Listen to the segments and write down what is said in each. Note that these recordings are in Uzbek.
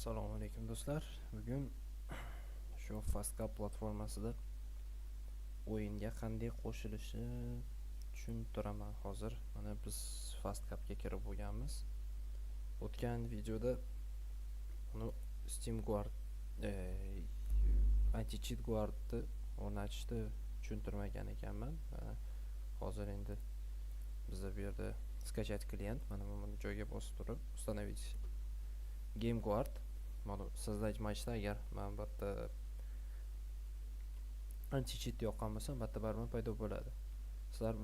Assalomu alaykum do'stlar. Bugun shu Fastcap platformasida o'yinga qanday qo'shilishni tushuntiraman hozir. Mana biz Fastcapga kirib bo'lganmiz. O'tgan videoda uni Steam Guard anti-cheat guardni o'rnatishni tushuntirmagan ekanman. Hozir endi bizda bu yerda skачать klient, mana bu joyga bosib turib установить Game Guard. Mana sozdать matchda agar men bu yerda anti-cheat yoqqan bo'lsam, bu yerda baribir paydo bo'ladi. Sizlar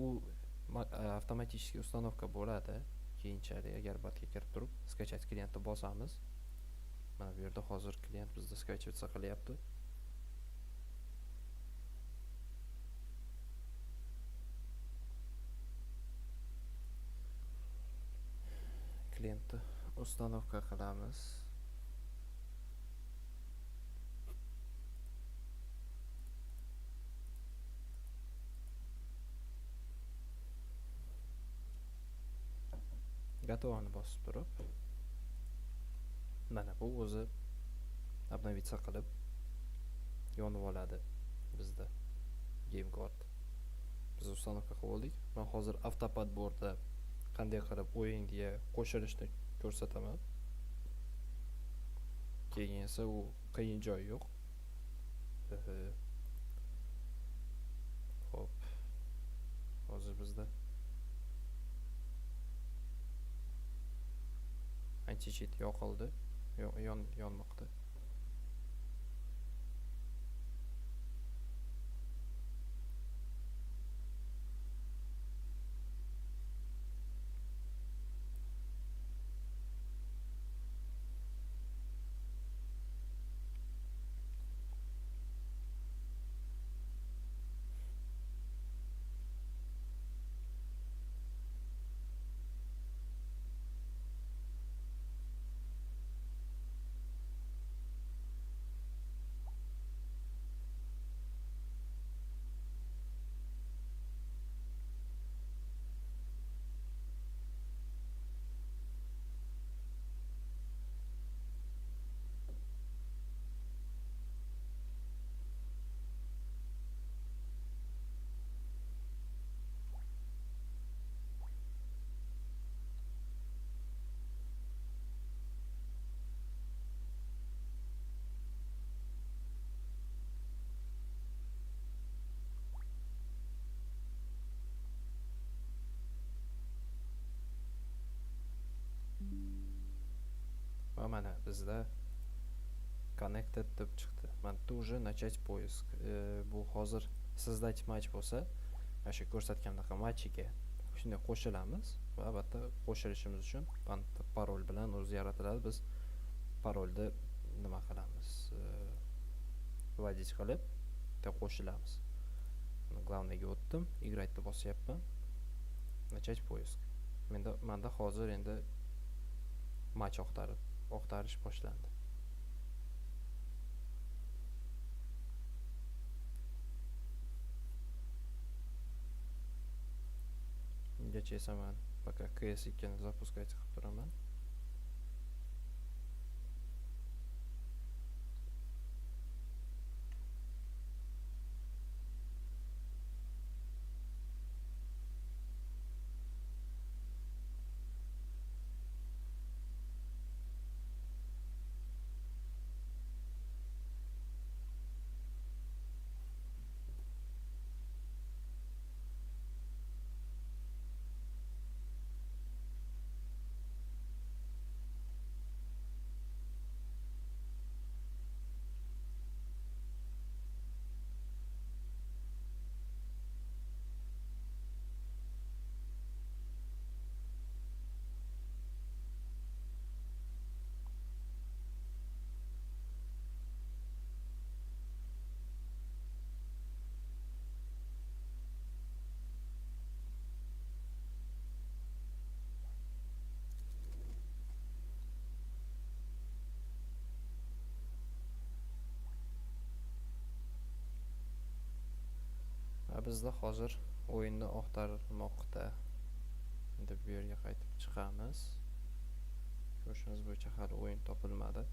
u avtomatik uстановка bo'ladi. Keyinchalik agar botga kirib turib skачать klientni bosamiz. Mana bu yerda hozir klient bizda skачиваться qilyapti. Klientni установка qilamiz. Готовni bosib turib, mana bu o'zi обновиться qilib yonib oladi bizda Game Guard. Biz установка qilib oldik. Men hozir Автопад boardda qanday qilib o'yinga qo'shilishni ko'rsataman. Keyin esa u qiyin joyi yo'q. Hop. Hozir bizda anti-cheat yoqildi. Yonmoqda. Va mana bizda connected deb chiqdi. Mana тоже начать поиск. Bu hozir soздать match bo'lsa, mana shu ko'rsatgandaqa matchiga shunday qo'shilamiz va albatta qo'shilishimiz uchun parol bilan o'zi yaratiladi. Biz parolni nima qilamiz? Vvодить qilib qo'shilamiz. Главныйga o'tdim, играть-ni bosyapman. Начать поиск. Menda hozir endi match oqtarish boshlandi. Ungacha esa men пока CS2 ni запускать qilib turaman. Bizda hozir o'yinni oqtarmoqda. Endi bu yerga qaytib chiqamiz. ko'rishimiz bo'yicha hali o'yin topilmadi.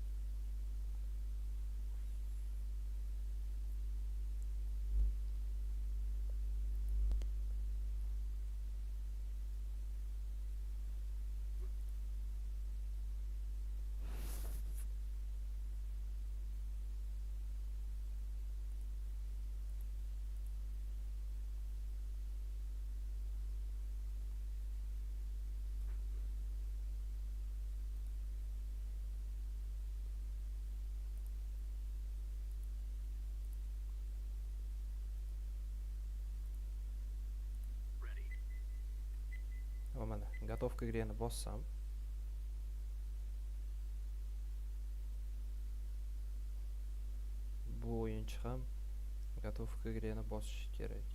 Va mana готовка игрeni bossam, bu o'yinchi ham готовка игрeni bosishi kerak.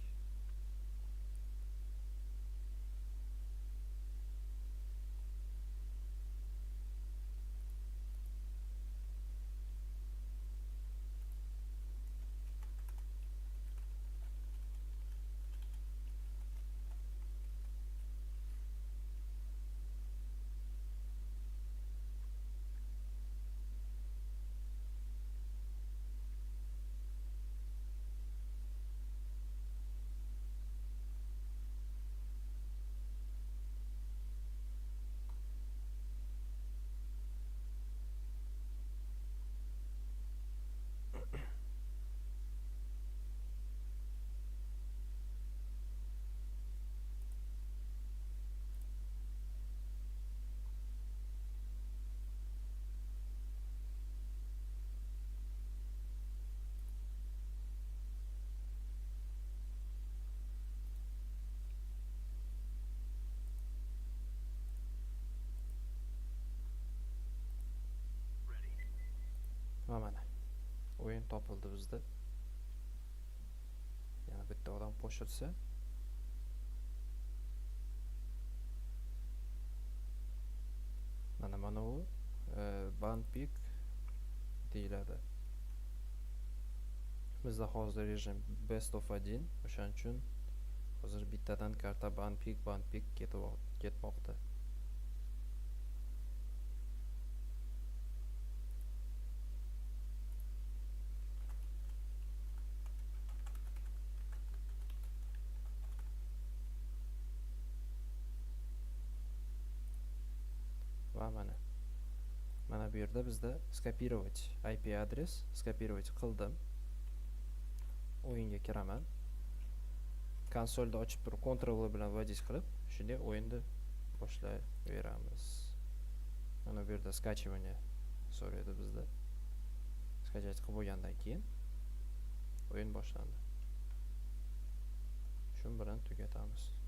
Va mana o'yin topildi bizda. Yana bitta odam qo'shilsa, mana u bandpik deyiladi. Bizda hozir rejim best of 1, o'shaning uchun hozir bittadan karta bandpik ketmoqda. Va mana bu yerda bizda skopировать IP adres skopировать qildim. O'yinga kiraman. Konsolda ochib turib Ctrl bilan vadiz qilib, shunday o'yinni boshlayveramiz. Mana bu yerda skачивание so'raydi bizda. Skачать qilib bo'lgandan keyin o'yin boshlandi. Shu bilan tugatamiz.